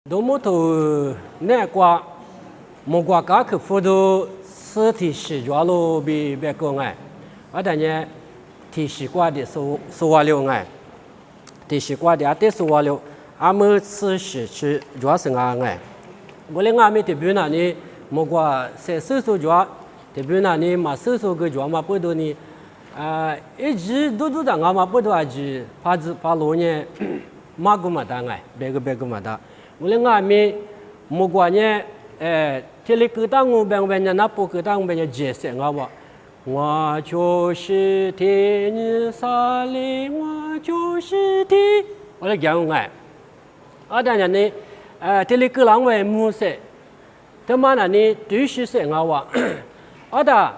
多么头那瓜，莫瓜嘎克辅导实体习惯了比别个哎，我等下体习惯的说了哎，体习惯的阿得说了，阿么吃习去主要是哎，我嘞阿咪特别那里莫瓜在手手主要特别那里嘛手手个主要嘛不多呢。一直都当我们不多是怕老年马古马当哎，别个马当。我们我们莫管呢，这里各当我别那不各当别解释我就是天你萨里，我就是天，我来讲哎，当然呢，这里各人为木色，他妈那呢对是说的。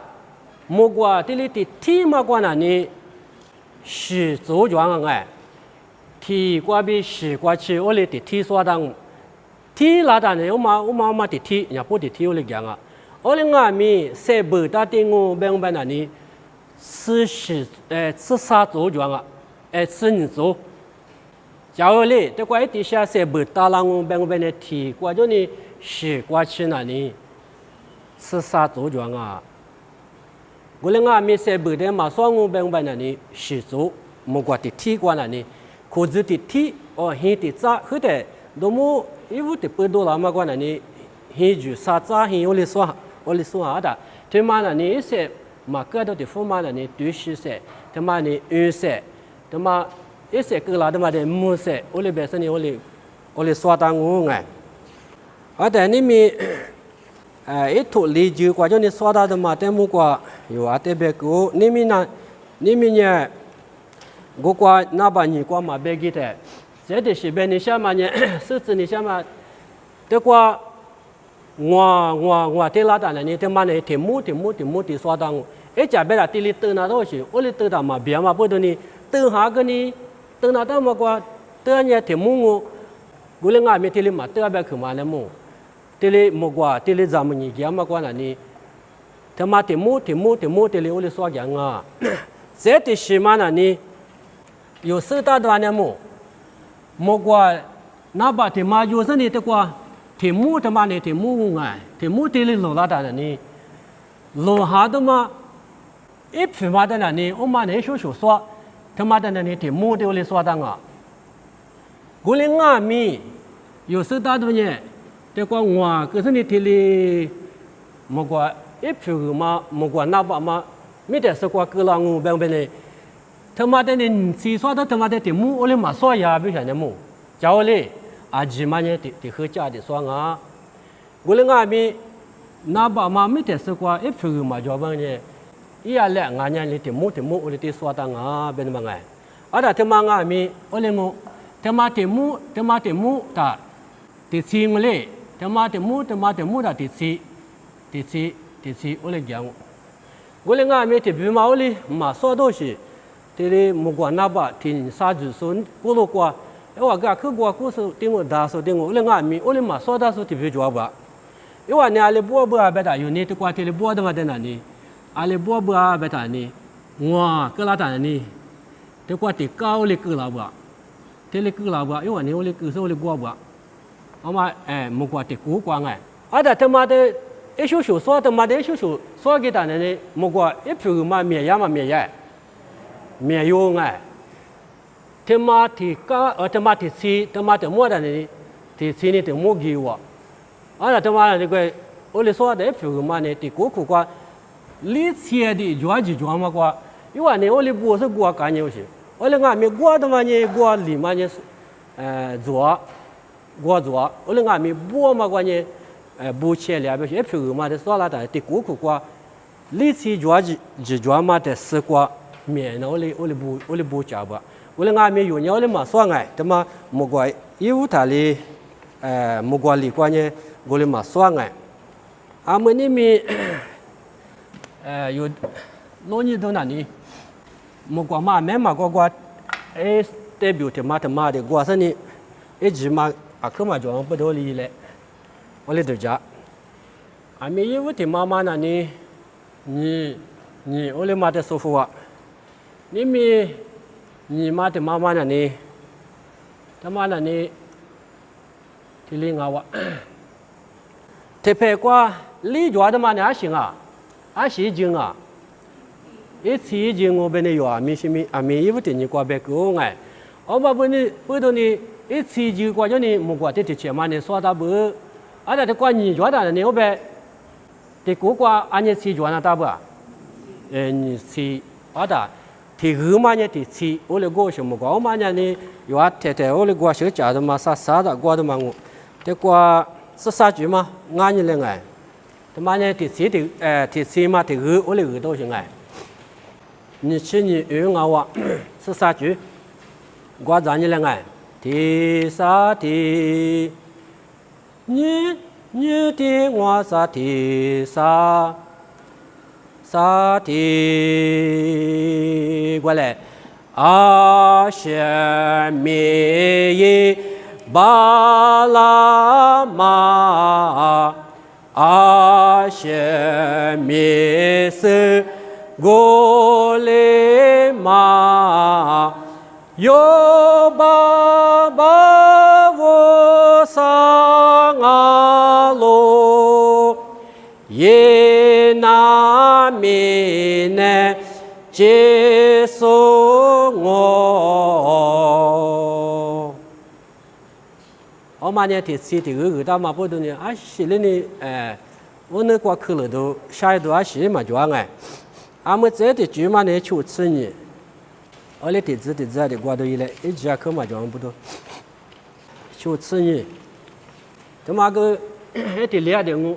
莫过这里的天嘛关那呢，是做庄哎，天过比是过去我哩的天说当，天拉当呢我嘛的天，也不的天我哩讲啊，我哩外面在北大的我边那呢，是啥做庄啊，是人做，假如哩这块地下在北大啦我边的天过着呢是过去那呢，是啥做庄啊？我们阿咪在北的马双我边那里是做，莫过的天关那里，可是的天哦，现的早后头，那么因为的不多了嘛关那里，现就啥早现我哩说好的，他妈那里一些马个都的父妈那里对是些，他妈呢二些，他妈一些个啦他妈的木些，我哩本身呢我哩说当我哎，但你咪。一头理解过，就你说到的嘛，但莫过有啊，特别个，你们呢，我过那把你过嘛别记得，这的是别你想嘛呢，是指你想嘛，这过我这拉单呢，你这嘛呢，题目的说当，家别啦，地里等那东西，我哩等到嘛别嘛不等你，等下个你，等那到嘛过，等你题目我哩俺们地里嘛，等别去嘛那么。这里莫过，这里咱们你讲嘛关那里，他妈题目这里我哩说讲啊，这的是嘛那里，有时大段的莫过，那把题嘛有时你的过，题目他妈的题目哎，题目这里落那的那里，落下的嘛，一批嘛的那里，我嘛那说说，他妈的那里题目的我哩说当啊，我哩俺们有时大段呢。แต่ก็งัวก็สนิทที่มกว่าผิวมามกว่านับมาไม่แต่สกว่าก็ลางูแบ่งเป็นเลยธรรมะแต่เนี่ยสีสวดธรรมะแต่ที่มูโอเลมาสวยาไม่ใช่เนี่ยมูเจ้าเลยอาจิมาเนี่ยที่เขาจ่าที่สวงอ่ะกูเลยง่ายมีนับมาไม่แต่สกว่าผิวมาจอบางเนี่ยอีอะไรงานเนี่ยที่มูโอเลที่สวดต่างอ่ะเป็นบางไงอะไรธรรมะง่ายมีโอเลมูธรรมะที่มูตาที่สิ่งเลยธรรมะที่มูดาที่โอเลยังกูเลยง่ายมีที่พิมาโอเลมาสวดด้วยสิที่มุกว่านับที่สาจุส่วนกูรู้กว่าว่าก็คือกว่ากูสุดที่มูดาสุดที่มูโอเลง่ายมีโอเลมาสวดสุดที่พิจารณาว่าเนี่ยอะไรบัวเบต้าอยู่นี่ที่กว่าที่บัวตัวเด่นนี่อะไรบัวเบต้านี่งัวก็ลาตานี่ที่กว่าที่ก้าวเลยก็ลาบัวที่เลยก็ลาบัวว่าเนี่ยโอเลก็สุดโอเลบัวเอามามุกว่าที่กูกว่าไงแต่ธรรมะที่ชูสวดธรรมะที่ชูสวดกี่ตาเนี่ยมุกว่าผิวมาเมียโยงไงธรรมะที่ก้าธรรมะที่สีธรรมะที่มัวนี่ที่สีนี่ที่มัวกี่วะแต่ธรรมะนี่ก็โอเลสวดผิวมาเนี่ยที่กูกว่าลิเซียดีจวมากว่าว่าเนี่ยโอเลบัวสักกัวกันอยู่สิโอเลง่ายมีกัวธรรมะเนี่ยกัวลิมาเนี่ยจัวโอเลง่ายมีบัวมากกว่าเนี่ยบูเชียเลยแบบผิวมาแต่สวดละแต่ที่กูกว่าลิเซียจวมาแต่สกว่าเมียนะโอเลบูจับโอเลง่ายมีอยู่เนี่ยโอเลมาสวงไงแต่มาหมกว่ายูทาลีหมกว่าลีกว่าเนี่ยโอเลมาสวงไงมันนี่มีอยู่โน่นนี่ตรงนั้นนี่หมกว่ามาแม่มากว่าเตบิวที่มาเด็กกว่าสันนี่จีมาขึ้นมาจวงไปดูลีเลยโอเลดูจ้ามีอยู่ที่มานั่นนี่โอเลมาแต่โซฟัวนี่มีนี่มาแต่มานั่นนี่ถ้ามานั่นนี่ท第另外特别过李家的嘛呢行啊，是经啊，一次经我本来有米什么米衣服的你过别个哎，我本来不懂你一次就过叫你木过的钱嘛你说他不，那的过你家的你我别的过过安尼次家那大不你次的。thì gửi mà nhé thì chỉ ô lê gỗ xem một cái mà nhé ni yo thế thế ô lê gỗ sẽ trả được mà sa đã qua được mà ngủ thế qua sa chuyện mà ngay như thế này thế mà nhé thì chỉ mà thì gửi ô lê gửi đâu thế này ni chỉ ni ở ngao à sa chuyện qua ra như thế này thì sa thì như thì ngoa sa thì sa thì gọi là a mi yi ba la ma a mi sư go le ma yo ba vô sa nga lo ye na mi ne chế số ngô mà nhé thì xí thì người ta mà bố đồ nhé xí lên đi 오늘 qua 클로도 샤이도 아시 mà 좋아 ngay mới chế thì chú mà nhé chú chân nhé ở đây thì ra để qua đây lại ít ra cơ mà 좋아 bố đồ chú chân nhé thế mà cái thì liệt để ngủ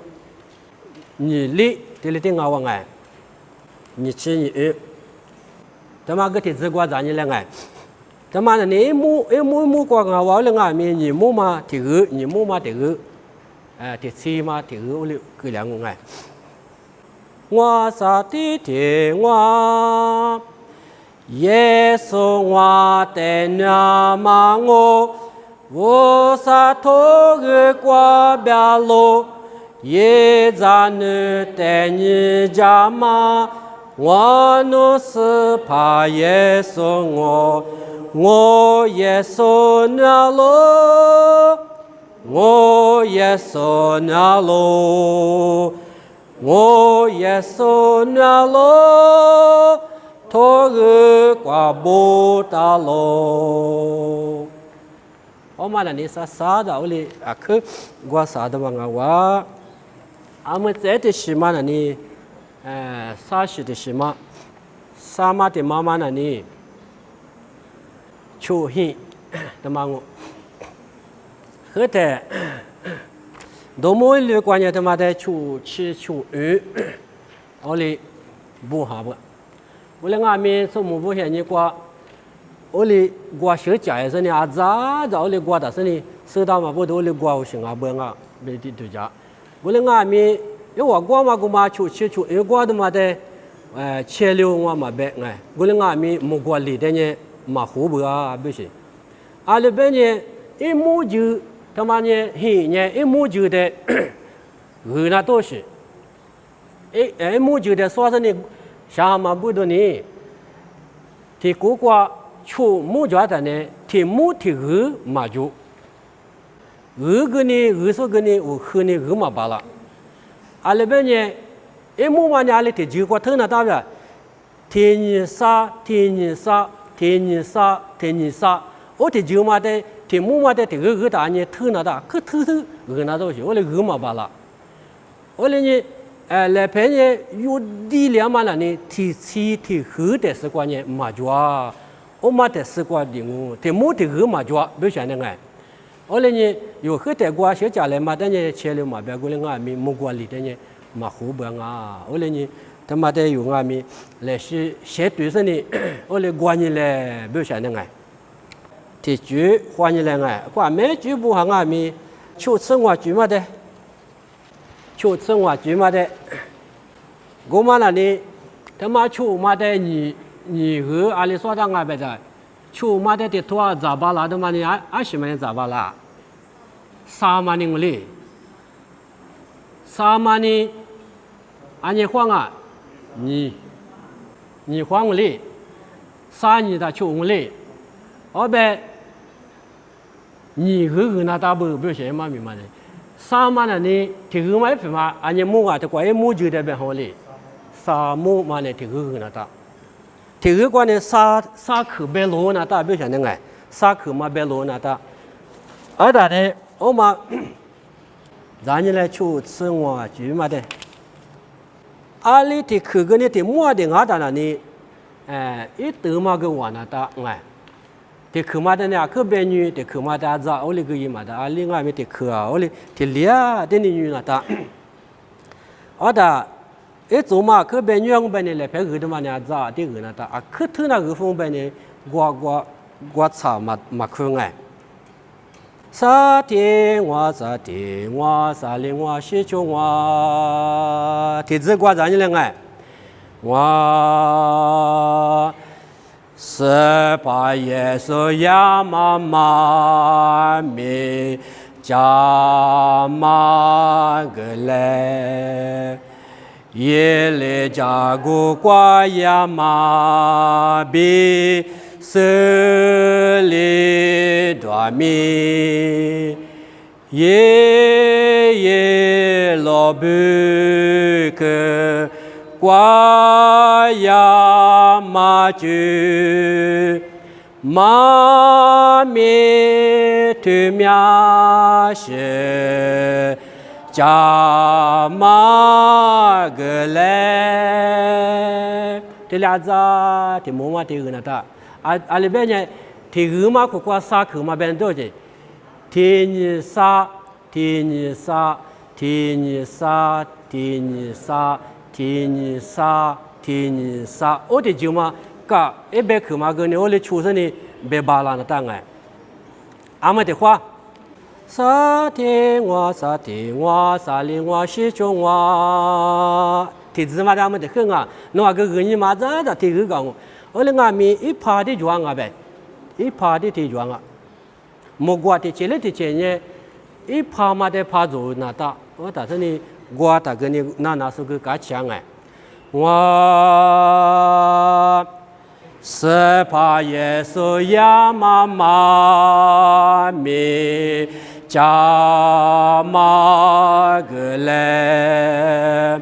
nhỉ lý thì lý tiếng ngào ngay nhỉ chân nhỉ thế mà cái thì rất quan trọng như là ngay thế mà là nếu mu qua ngào vào là ngay mình nhỉ mu mà thì gửi nhỉ mu mà thì gửi thì xí mà thì gửi liệu cứ làm ngay ngoa sa ti thì ngoa Giêsu ngoa tên mà ngô vô sa thô gửi qua bia lô ye za nữ tên như cha ma ngoa nu sư pa Giêsu ngô Giêsu na lô ngô Giêsu na lô ngô Giêsu na lô thô gư qua bồ ta lô mà là ni sa da uli akh gua sa da manga wa ame tse te shima na ni sa shi de shima sa ma de mama na ni chu hi da mangu he te do mo le kwa nya de ma de chu chi chu yu oli bu ha ba ule nga mi so mu bu he ni kwa oli gua shö chai sa ni a za oli gua da sa ni sơ da ma bo do oli gua u shin a bo nga be ti tu ja ule nga mi yo wa gua ma gu ma chu chi chu e gua da ma de che liu nga ma be nga ule nga mi mu gua li de nye ma hu bu a be shi a le be nye e mu ju ta ma nye hi nye e mu ju de gu na to shi e mu ju de so sa ni sha ma bu do ni thì cú qua chu mu jua da ne thì mu thì gư mà ju gư so gư ni u khư ni gư mà ba la ale be nye e mu ma nya le thì ji qua thơ na ta ba thiên nhiên sa ô thì ji ma de thì mu ma de thì gư da nye thơ na da cứ thơ gư na do shi ô le gư mà ba la ô le nye le pe nye yu di liang ma la ni thì chi thì gư de是关键嘛jua ô mà để sự qua đi ngủ thì mua thì gửi mà cho biểu hiện thế này, ở đây nhỉ,有很多瓜小家来嘛，但是切了嘛，别个人啊咪木瓜里的呢，嘛湖边啊，ở đây nhỉ,他妈的有啊咪，来是写对上的，ở đây关你来表现thế này, thì chú quan你来哎，关没chú不行啊咪，就生活chú嘛的，就生活chú嘛的，我嘛那里，他妈就嘛的你和阿里说的俺别的，去马的托咋巴拉的嘛你什么咋巴拉？3万年里，3万年，俺你黄啊，你黄里，3年的去里，而别你那大不写嘛明白的，啥嘛呢？你提个嘛费嘛，俺家木啊，这怪木就得变好哩，啥木嘛呢？提个那大，提个关呢啥口白罗那大，不写那个，啥口嘛白罗那大，而且呢，我嘛，咱家来去吃我就嘛的，阿里提口个呢提木的俺大那呢，一头嘛个完那大哎。te khumada ne akbe nyu te khumada za oli ge yimada ali nga me te khua oli te lia de ni nyu na ta ada e zoma akbe nyu ang ba ne le phe ge de ma ne za de ge na ta akhe thu na ge phong ba ne gwa cha ma khu ngai sa tie wa sa tie wa sa le wa shi chu wa te zi gwa za ni le ngai wa十八耶稣呀妈妈咪加玛格勒，耶勒加古瓜呀妈比斯里多米，耶罗布克。瓜呀嘛就嘛咪土苗是加嘛个嘞，这俩子这么嘛这个那他，阿里边呢，这个嘛可瓜啥口嘛变多的，天你啥，天你啥，天你啥，天你啥。天沙，我的舅妈噶一百口嘛个呢，我的出生的百八啦那当哎，阿妈的话，沙天我沙里我西中我，天子嘛的阿妈的很啊，那个人嘛咋的天个讲，我的阿咪一趴的装啊呗，一趴的天装啊，莫瓜的起来的钱呢，一趴嘛的趴走那大，我打算呢。我大概呢，那是个干枪哎，我十八耶稣呀妈妈咪加玛格勒，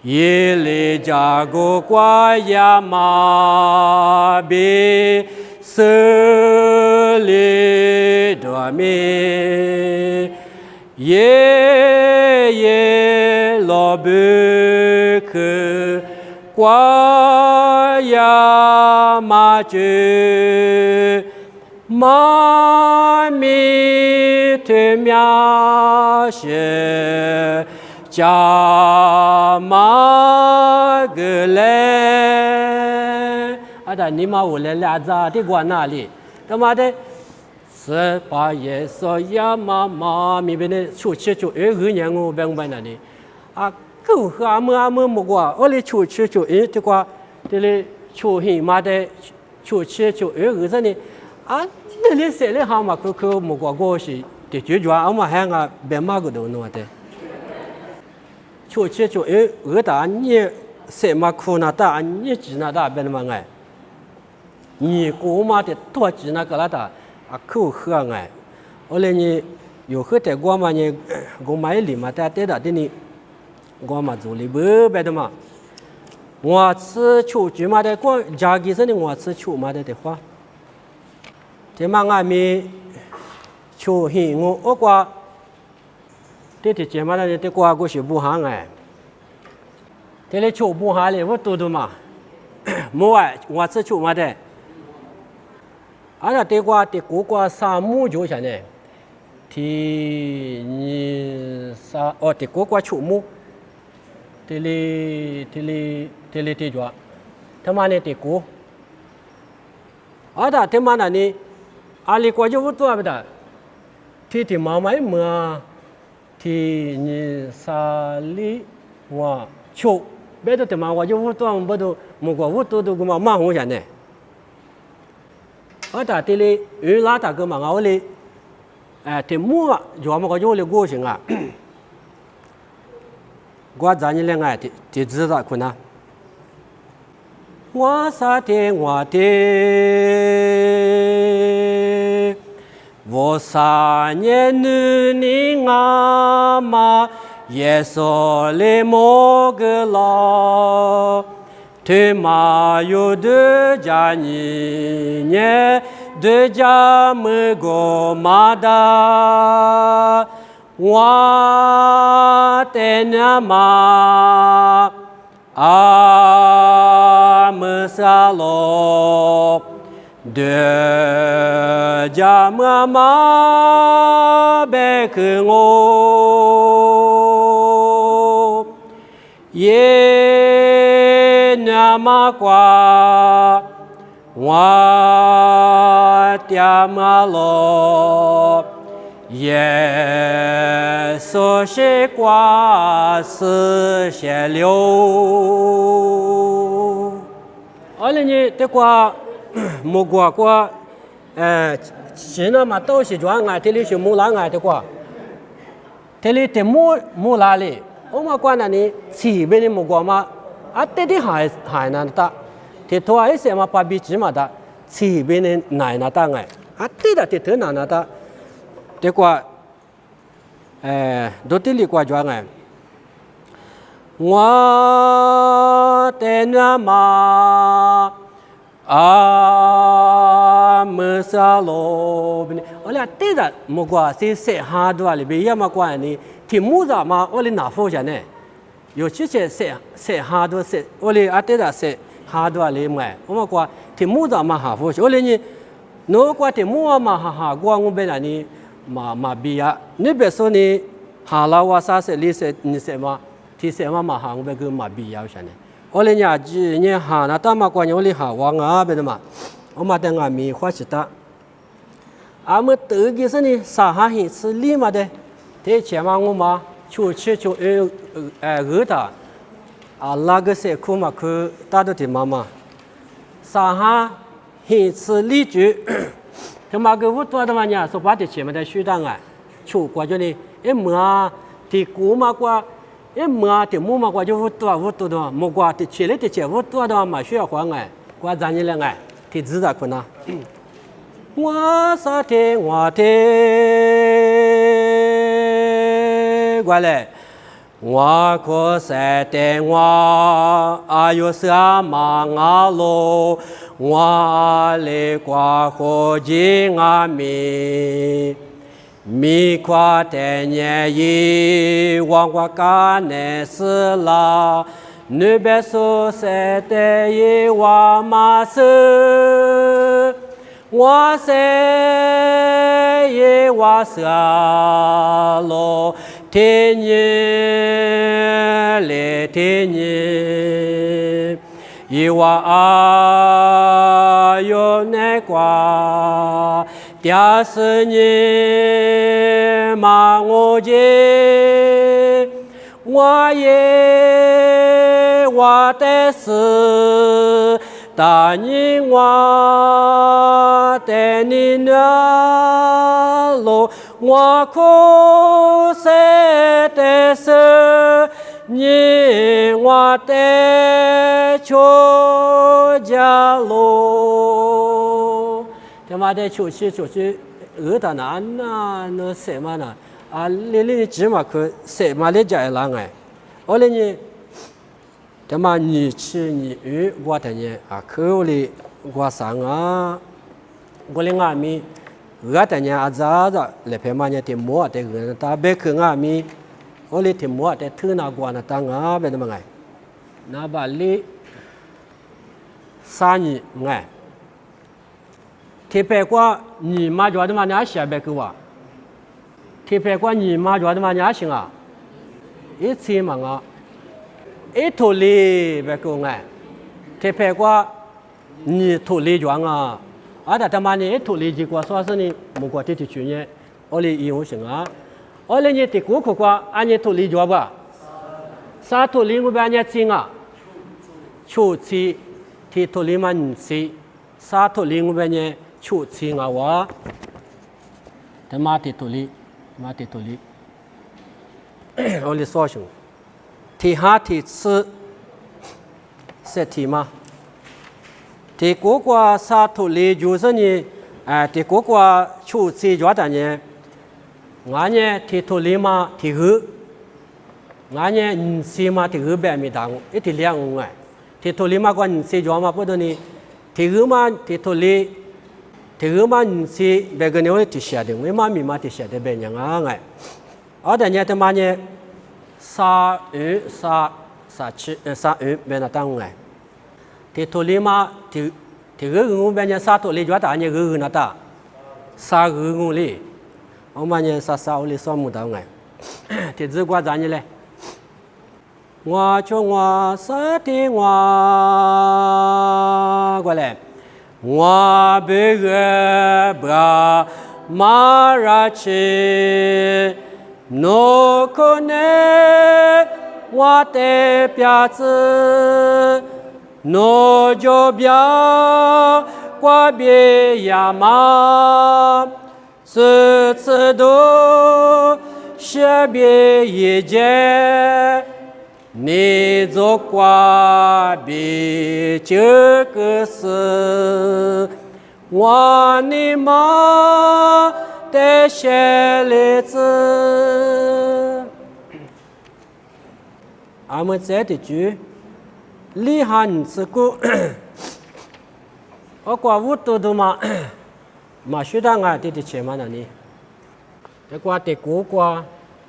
耶利加古瓜呀妈比斯里多米。耶罗布克瓜呀嘛就嘛咪特苗是加嘛个嘞，啊的你妈我来俩咋的管哪里？他妈的！十八耶稣呀妈妈咪边的出去就2年我变变那里，啊，够和阿么么过，我哩出去就这个这里出去嘛的出去就这呢，啊，那里谁哩好嘛可么过是的就主要我们还个变嘛个都弄的，出去就大你谁嘛苦那大你只那大变嘛哎，你过嘛的多只那个啦大。啊，口喝哎，我来呢，有喝的我嘛呢，我买里嘛，但对的你，我嘛做里不白的嘛，我吃秋菊嘛的，我家己是呢，我吃秋嘛的话，这嘛俺们秋黑我挂，这这嘛的这挂过是不行哎，这里秋不行嘞，我多嘛，没哎，我吃秋嘛的。俺那这瓜的国瓜沙木就啥呢？你沙哦，这国瓜出木，这里这着，他妈呢这国，啊的他妈那呢，阿里瓜就不多不的，这妈妈么，你沙里哇出，别的他妈我就不多不多，木瓜不多个嘛蛮好啥呢？ở tại đây lá ta cơ mà ngáo đi thì mua rồi mà có chỗ lên qua à qua giá như lên ngày thì chỉ ra con à hoa sa tiền hoa tiền 我三年女你阿妈耶稣里莫个老，推马有的家你呢，的家么个马达，我的那马阿么沙罗。de jamama bekengo ye namakwa wa tiamalo ye so shi kwa si xie liu ale ni te kwa một quả qua chỉ nó mà tôi chỉ cho ngày thì lý sử mua lá ngày thì qua thì lý thì mua lá đi ông mà quan này chỉ bên này một quả mà tết đi hải nè ta thì thôi ấy sẽ mà phải bị chỉ mà ta chỉ bên này nè ta ngày tết là thì thứ nào nè ta thì qua đôi tí lý qua cho ngày ngoa tên mà mơ sa lô bên ở lại tết là một quả sẽ hà đoa里边要么quả này thì mua ra mà ở lại nào phô này有些sẽ hà đoa sẽ ở lại tết là sẽ hà đoa里面我们quả thì mua ra mà hà phô ở lại ni nó quả thì mua mà hà quả ngô bên này mà bia nếu bây giờ ni hà la wa sa sẽ li sẽ ni sẽ thì sẽ mà hà ngô bên cái mà bia vậy này ở lại nhà chỉ nhà hà na ta mà quả nhà ở lại hà wang à bên mà mà đang ngồi mi khoa chỉ ta mà tự cái gì này xã hội hiện xử lý mà đấy thế chỉ mà ngô mà chú gửi ta là cái sẽ khu mà cứ ta đó thì mà xã hội hiện xử lý chứ thế mà cái vụ đó mà nhà số 8的前面的学长啊chú qua cho nên mà thì cũ mà qua mà thì mua mà qua cho vụ đó một qua thì chỉ lấy thì chỉ vụ đó mà需要还哎qua giá như là哎thì知道可能我啥天我天过来我可是的我有什么啊喽我来过好几啊米夸的年一往我干的事啦你别说是的一我嘛是我是一我是咯天年来天年一我有那瓜第四年嘛我接我也我的事大你我的你那路我可是的事你我的出家路他妈的出去的那什么呢你芝麻可什么的家人哎我你他妈你吃你我的呢可里我上我的阿米我的呢咋来陪嘛呢？听我的人，他别去阿米，我哩听我的听那关那当阿别的么哎，那把哩3年哎，听别过你妈觉得嘛你下别去哇，听别过你妈觉得嘛你行啊，一次嘛啊，一头哩别去哎，听别过你头哩装啊。他妈呢，土里几个说是呢，木瓜地去年，我哩用行啊，我哩呢地古苦瓜，俺呢土里做吧，啥土里我边呢种啊，秋季地土里嘛唔吃，啥土里我边呢秋季啊我，他妈地土里，我哩说行，地下地吃，是地嘛。thì cố qua sa thủ lý dù sao nhỉ thì cố qua chủ sĩ cho ta nhé ngã nhé thì thôi lý mà thì hứ ngã nhé xí mà thì hứ bé mi đắng ít thì liang ngài thì thôi lý mà còn xí cho mà bữa đó ni thì hứ mà thì thôi lý thì hứ mà xí bé cái này thì xả được mấy mà mi mà thì xả được bé nhang ngài ở đây nhé thì mà nhé sa ư bé nó tăng ngài thì thôi lý mà thì hứ ngu bé nhé sa thôi lý cho ta nhé hứ nó ta sa hứ ngu lý ông mà nhé sa ô lý xóm mu tao ngài thì giữ qua giá như này ngoa cho ngoa sa thì ngoa gọi là ngoa bê ghê bra ma ra chi no kone ngoa te pia zi no jo bia qua bia ya ma zi zi do xie bia ye jie ni zo qua bi chư cơ sư ngoa ni ma te xie lê zư à mình sẽ thì chú lý hành sự cố ở qua vũ tu tu mà suy ra ngài thì chế mà nè để qua thì cố qua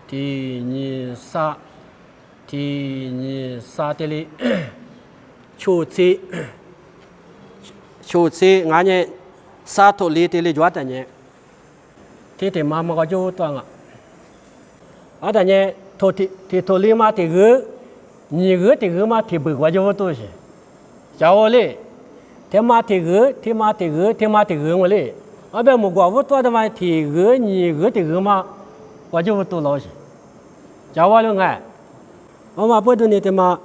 thì như sa thế li chủ sĩ ngài nhé sa thổ lý thế li cho ta nhé thì mà có chỗ toàn à ở đây nhé thổ lý mà thì gỡ nhiều thì gỡ mà thì bự quá chỗ tôi chứ cháu li thế mà thì gỡ mà li ở bên một quả vũ tôi đó mà thì gỡ nhiều thì gỡ mà quá chỗ tôi lo chứ cháu luôn nghe ông mà bữa đó thì mà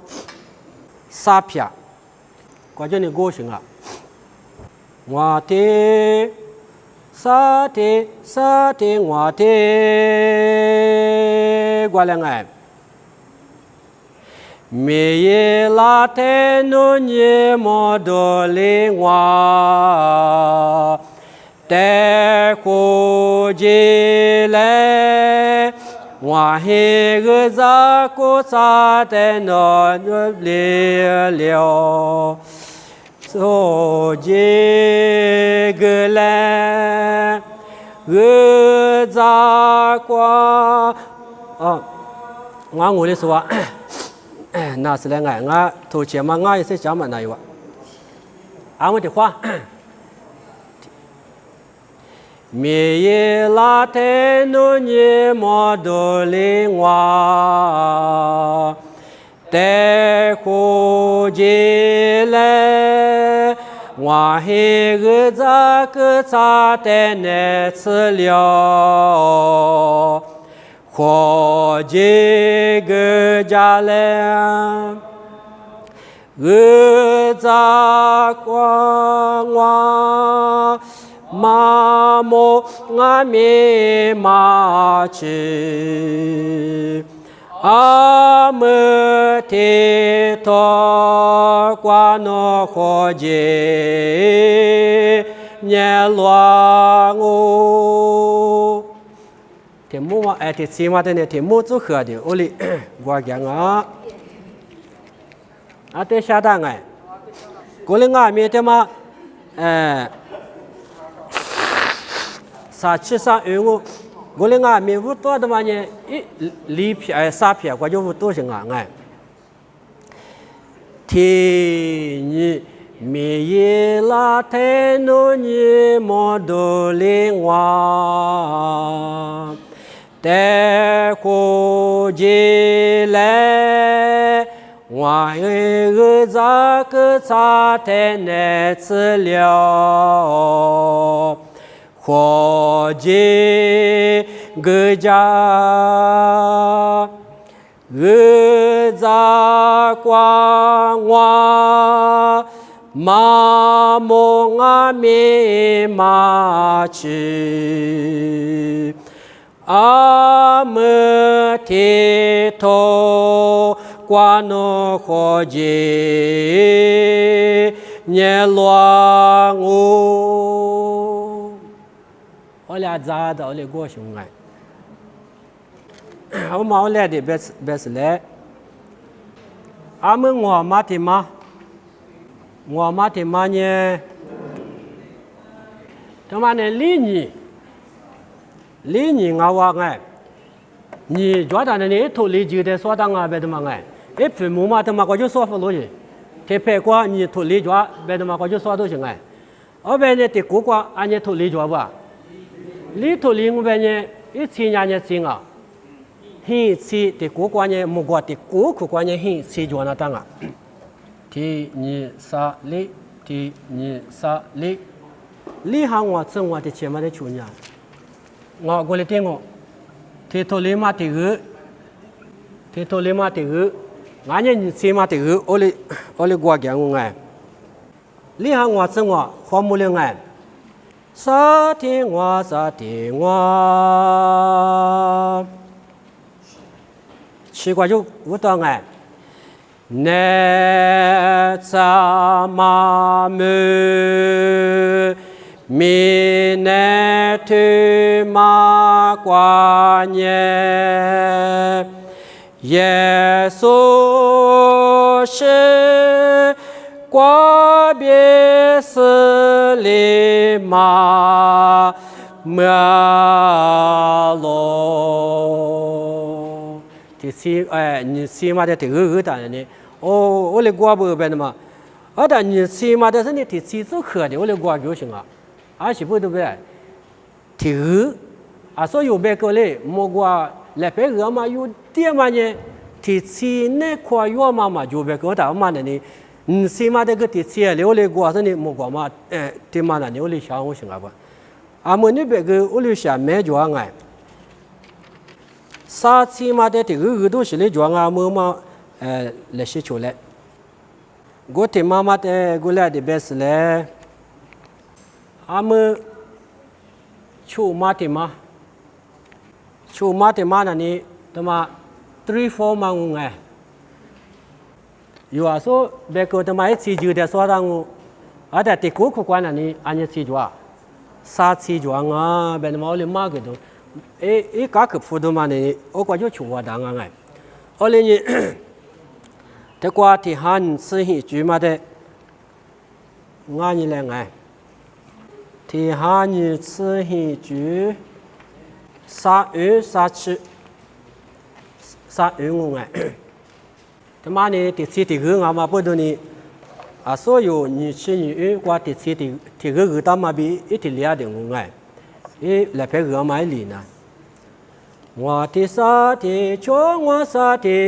sa pia quá chỗ này cố sinh à ngoa thế sa thế ngoa thế qua là ngay mi ye la thế no nhé mò đồ lê ngoa te khô dê lê ngoa he gơ za cô sa te no lê liao so dê gơ lê gơ za qua ngoa ngủ đi số na sẽ là ngày ngã thủ chế mà ngã sẽ chấm mà này vậy áo thì khoa mi ye la thế no nhé mò đồ lê ngoa te khô dê lê ngoa he gơ za cơ sa te nè sư liao khô dê gơ gia lê gơ za qua ngoa ma mô ngã mi ma chi a mơ thế thọ qua nó khô dê nhẹ loa ngô thì mua mà thì xí mà thế này thì mua chút khờ thì ô lì qua cái ngã à thế sao ta ngay cô lên ngã mi thế mà sa chi sa ưu cô lên ngã mi vút to đó mà nhỉ lý phe sa phe qua chỗ vút to chừng ngã ngay thì nhỉ mi ye la thế no nhỉ mò đồ lê ngoa te khô dê lê ngoa he gơ za cơ sa te nè sư liao khô dê gơ za qua ngoa ma mô ngã mi ma chi a mơ thế thô qua nó khô dê nhẹ loa ngô 我俩咋的，我俩过熊哎，我妈我俩的别是来，俺们我妈的妈呢，他妈呢里尼我哎，你觉得呢？你土里就得说当啊，别的嘛哎，一父母嘛他妈我就说不落去，他拍过你土里抓，别的嘛我就说都行哎，我别呢的过过俺你土里抓不？里土里我别呢一千年行啊，很吃的过过呢，木过的过过呢很吃抓那当啊，第二三里，第二三里，里行我生活的前面的穷人，我过来听我。thì tôi lấy mà thì gỡ ngã nhân xe mà thì gỡ ole qua cái ngài lý hàng ngoại sinh ngoại hoa mù lên ngài sa thì ngoại chỉ qua chút vô tao ngài nè sa ma mê mi nè thư ma qua nhé Giêsu是qua别斯里马马罗第四你四马的第二个单呢我来过不别的嘛但你四马的是你第四组合的我来过就行啊是不对不对第二所有别个嘞莫过来别个嘛有点嘛呢第四那块有嘛就别个打嘛呢你四马的个第四嘞我来过是你莫过嘛对嘛呢我来想我行啊不么你别个我来想没就爱三次嘛的第二个都是来就啊么嘛来些出来我的妈妈的过来的别是嘞么出马的嘛那里他妈3、4嘛我哎有啊说别个他妈一次就得说让我在这个关那里俺也去做三次做啊别他妈我来买个都嘎个葡萄嘛呢我感觉出我当啊哎我来呢这瓜的汉吃起煮嘛的俺你来哎ที่หานี่ซื้อหิจูซาซาชิซางงไงแต่มาเนี่ยติดสีติดงามาพูดตัวนี้所有你吃你ว่าติดสีติดตามมาบีอีติเลียดึงงไงแล้วเพื่อมาลีนะว่าที่ซาที่ชงว่าซาที่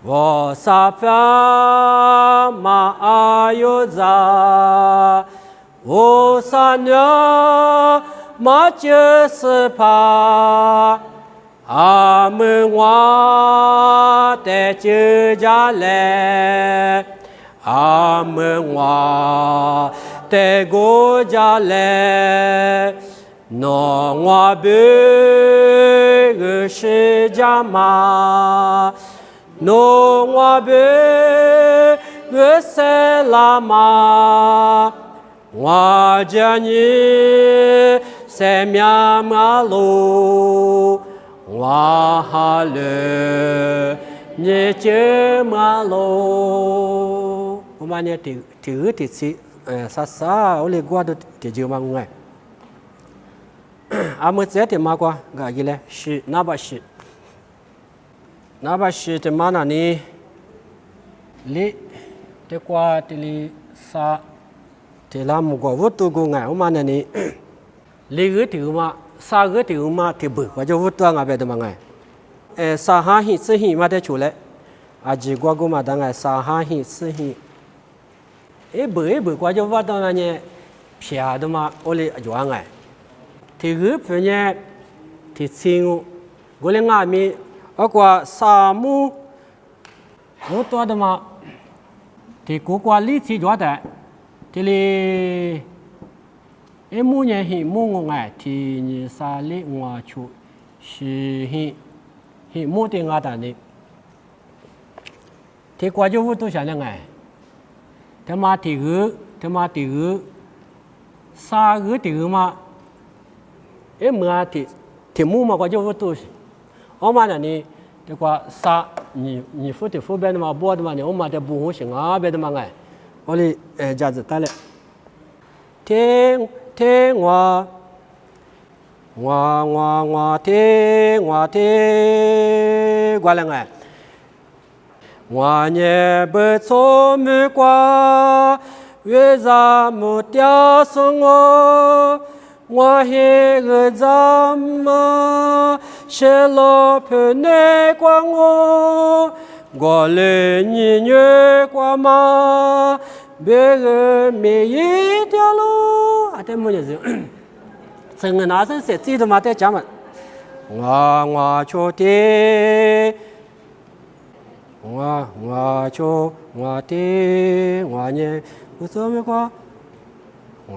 ว่าซาฟ้ามาอายุซา我三年马就是怕，俺们我的酒家来，俺们我的国家来，那我不个是家嘛，那我不个是拉嘛。我叫你三面马路，我哈了你这马路。我们呢，第次啥我来过都就嘛我们这的嘛过，个伊嘞是哪把是的嘛那呢？哩的过的哩啥？thì làm một quả vút tôi cô ngài hôm nay này lấy cái thứ mà sa cái thứ mà thì bự và cho vút tôi ngài về được mà ngài sa ha hi sư hi mà để chủ lệ chỉ qua cô mà đang ngài sa ha hi sư hi bự qua cho vút tôi này phía đó mà ole cho ngài thì cái phía nhé thì xin cô lên ngài mi ở qua sa mu vút tôi đó mà thì cô qua lý chỉ cho đấy thì em mua nhà hi mua ngài thì như sa lệ ngoa chu hi mua tiền ngài ta này thì qua chỗ vô tôi想了ngài thế mà thì gỡ 啥个地嘛？哎，么题目嘛，我就不读。我嘛呢，这个啥你付的付别的嘛，不的嘛呢，我嘛的不会行啊，别的嘛哎，我哩价值大嘞。听我听，过来哎。我也不错没挂，为啥没掉送我黑个怎么写了不内挂我来你月挂嘛，别个没一条路，啊，这么就是，整个男生设计的嘛，在讲嘛，我确定。我的我呢不怎么过，我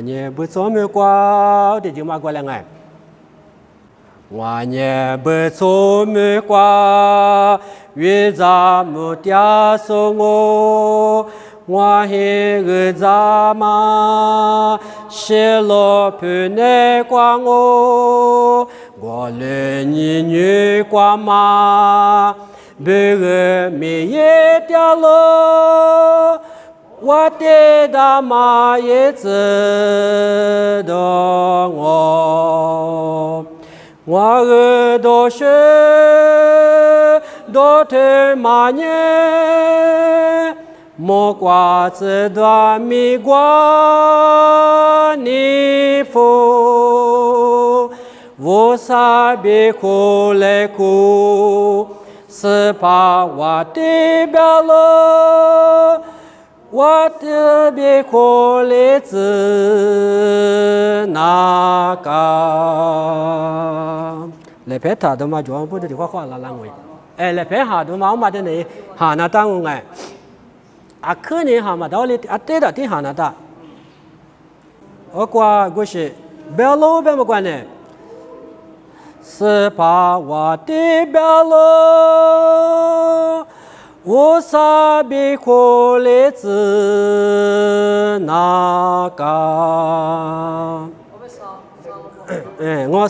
呢不怎么过，这就嘛过来哎，我呢不怎么过，为啥没掉送我黑个咋嘛，写了不内挂我来你女挂嘛，别个没一条路，我的大妈也知道我耳朵学多听嘛呢。莫挂这段米挂你夫，我啥别哭来哭，是怕我的表了，我的别哭来自那个。来拍他的嘛，全部的话拉烂位，哎，来拍下的嘛，我嘛的呢，下那当我哎。啊，可能哈嘛，道理啊，对的，挺好的。我过去，不要老别么关呢，是怕我的不要老，我啥别可来自那个？我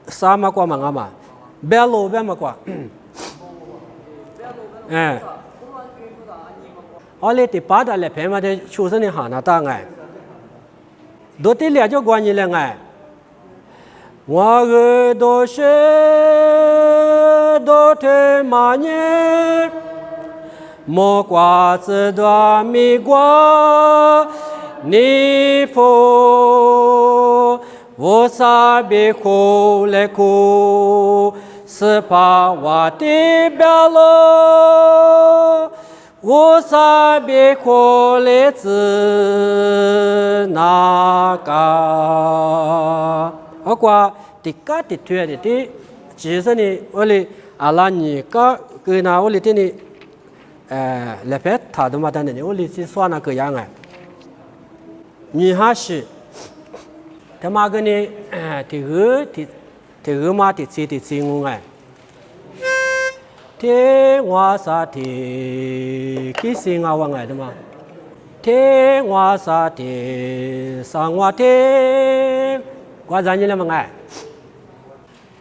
啥嘛过嘛我嘛，不要老别么过，我来第八代来陪嘛的出生的哈那大哎，都得了就关你了哎，我耳朵是都听嘛呢，莫挂这段米挂你夫，我啥别哭来哭，是怕我的表了。我啥别可来自那个？我挂第个第twee的，其实呢，我哩阿拉尼个跟那我哩的呢，来拍他的嘛的呢，我哩是说那个样哎，你还是他妈个呢，第二嘛第四我哎。天我啥的，几时我往来的嘛？天我啥的，上我天，我让你了嘛哎？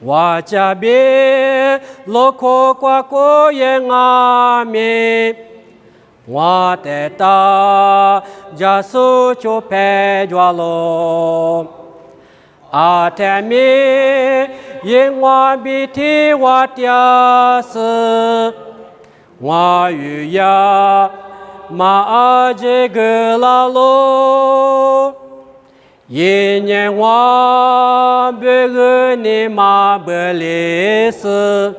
我这边路口挂过眼阿面，我的大家属就陪着喽。阿天面，因我比提我屌丝，我与呀马这个拉罗，一年我别个你马不离死，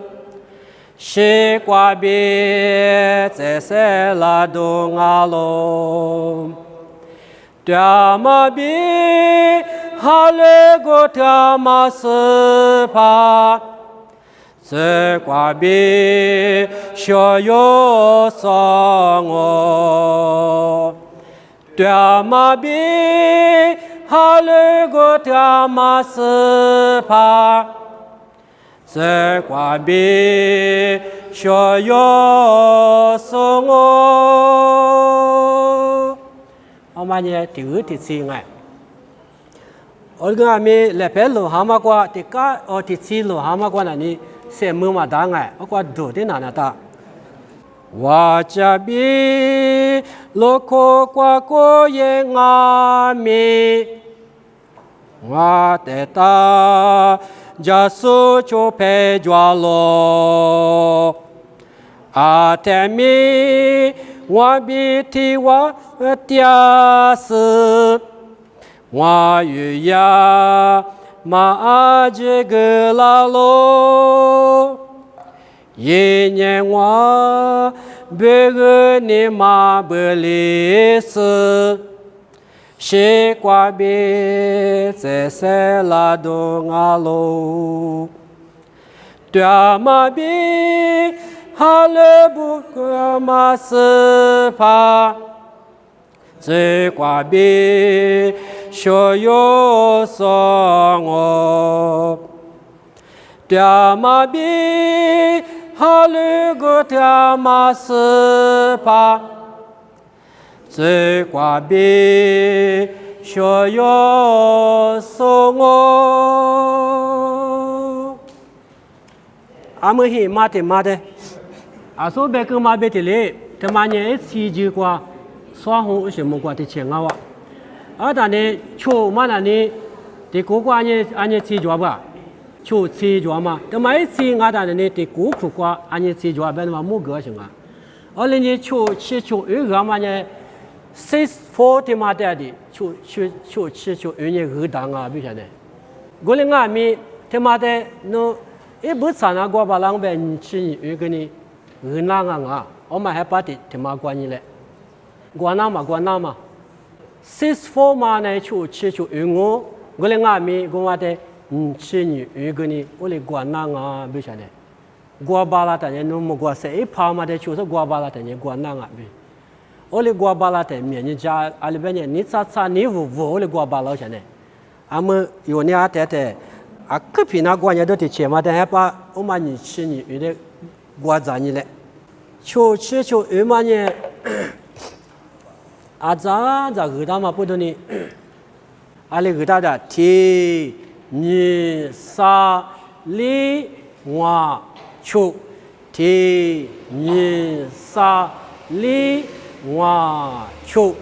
西瓜别在塞拉东阿罗，对嘛别。哈勒个他妈是怕，这瓜比小有伤我，对嘛比哈勒个他妈是怕，这挂比学有送我，我们呢第二第四哎，我跟阿咪来白路蛤蟆瓜，第个第四路蛤蟆瓜那里什么嘛大哎，我瓜多的哪大。我这边路口挂过也阿咪，我得到。家属就陪着了，阿天米我比提我爹是，我与呀马这个拉罗，一年我别个你马不离是。西瓜比在塞拉东阿罗，对马比哈勒布格马斯帕，西瓜比学有送我，对马比哈勒布格马斯帕。这挂比学有送我，阿们是马的，阿说别个马别的嘞，他妈呢吃就挂，双红什么挂的钱啊哇，但呢秋嘛那呢，的古挂呢安呢吃着吧，秋吃着嘛，他妈吃但呢的古苦挂安呢吃着，别他妈木个行啊，呢秋吃秋有个嘛呢。640嘛的的，就有人喝汤啊，比如呢，我们阿米他妈的那一不产啊，我把两边吃有个呢喝汤啊，我们还把的他妈关你嘞，关那嘛，640嘛呢就有我们阿米我话的吃有个呢，我来关那啊，比如呢，我把那等于那么过谁跑嘛的，就是我把那等于关那啊，比。我哩过巴拉的面，你家阿里边呢？你查你我哩过巴拉些呢？阿么有你阿爹，啊隔壁那过年都得钱嘛，但还把我们你吃你有点过杂你嘞，就有嘛呢？啊咋个他嘛不懂呢？阿里个他的天2、3、2、5、9，天2、3、2。我秋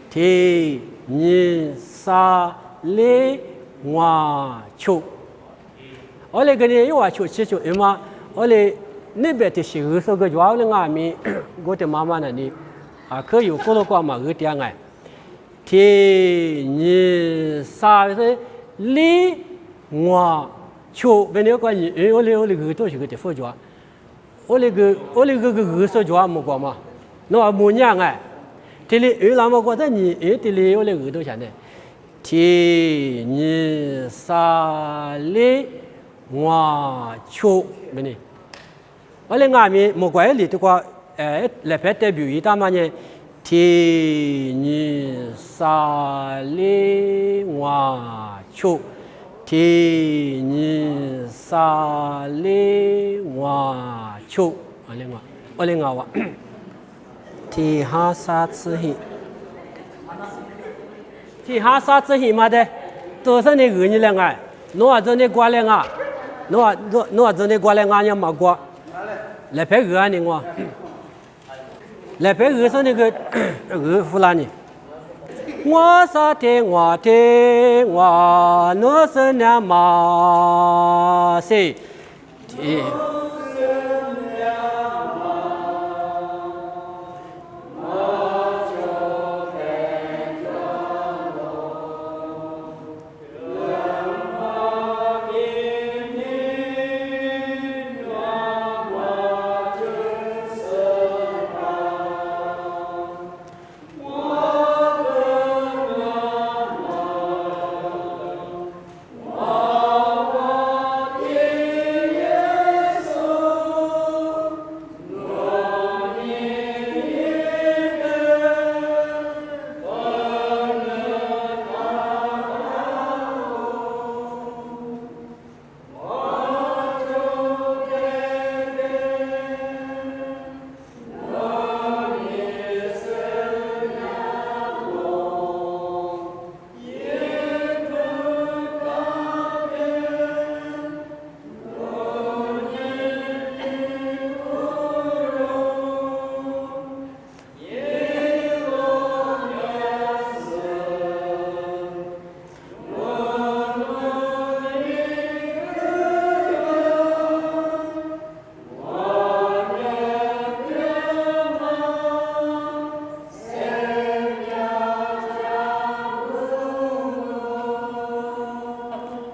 天2、3、2我秋，我那个呢有啊秋有嘛？我嘞那边的是二手个主要的阿米，我的妈妈那里啊可有过了过嘛个点哎，天2、3是2我秋，别那个你我嘞个都是个的副主，我那个二手主没过嘛。那么样哎，这里那么过的你这里有那个多钱呢？天2、3、2我秋没呢？我嘞阿米莫怪里的话，来拍代表一大嘛呢？天2、3、2我秋，天2、3、2我秋，我嘞话。天下啥子黑？天下啥子黑嘛的？多少年你两个？侬这你过来啊？侬这你过来啊？你没过？来拍个你我，来拍个是那个湖南的。我啥天我，侬是娘妈谁？天。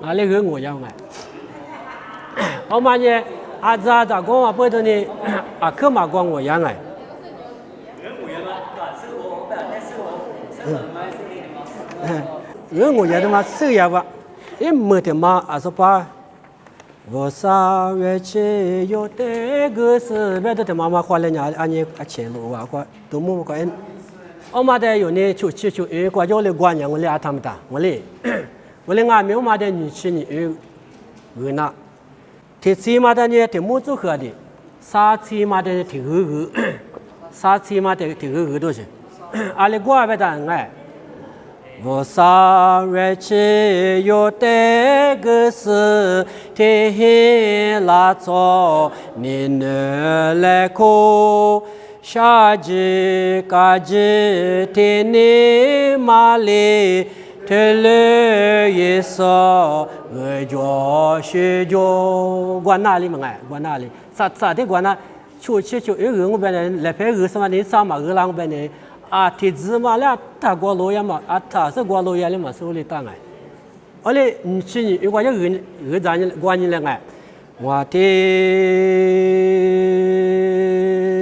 啊，那个我要哎。我嘛呢，啊，咋讲话不得呢？啊，可嘛讲我要哎。我要的嘛是要吧，因没得嘛啊说吧。我啥月去有得个是，别的妈妈花了伢安尼啊钱路啊，花都没个人。我嘛的有呢，就国家里管人，我俩他们打，我哩俺没有嘛的女婿呢，那，提起嘛的呢，提木做喝的，啥起嘛的提个，啥起嘛的提个都是，阿里过别的哎。我啥日去有得个是天拉走，你能来哭？下季嘎季天你马里，特了一说我叫学叫管哪里嘛哎，管哪里？咋的管哪？就我本人来陪我什么？你啥嘛？我啷个本人？啊，提子嘛了，他过路呀嘛，啊，他是过路呀的嘛，手里当哎。我嘞，你去你如果要人咱你关你了哎，我的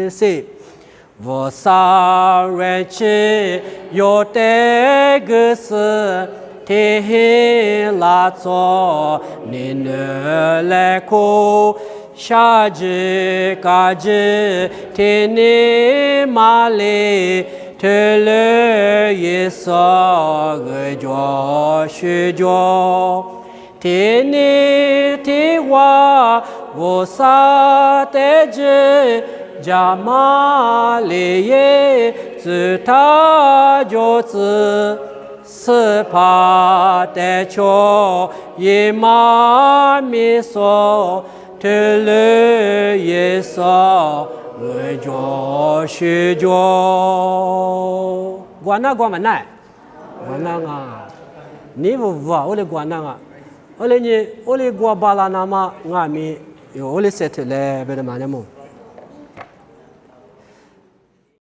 是，我啥人去有得个是天拉走，你能来哭？下季嘎季天你马里。特了一说个叫学叫，天你听话，我啥得知，家妈里耶，自他就是是怕得着，一妈咪说，特了一说。我叫学叫，管那管嘛奈，管那啊，你不啊？我来管那啊，我来你，我来管巴拉那嘛，俺们有我来settle嘞，别的嘛的么？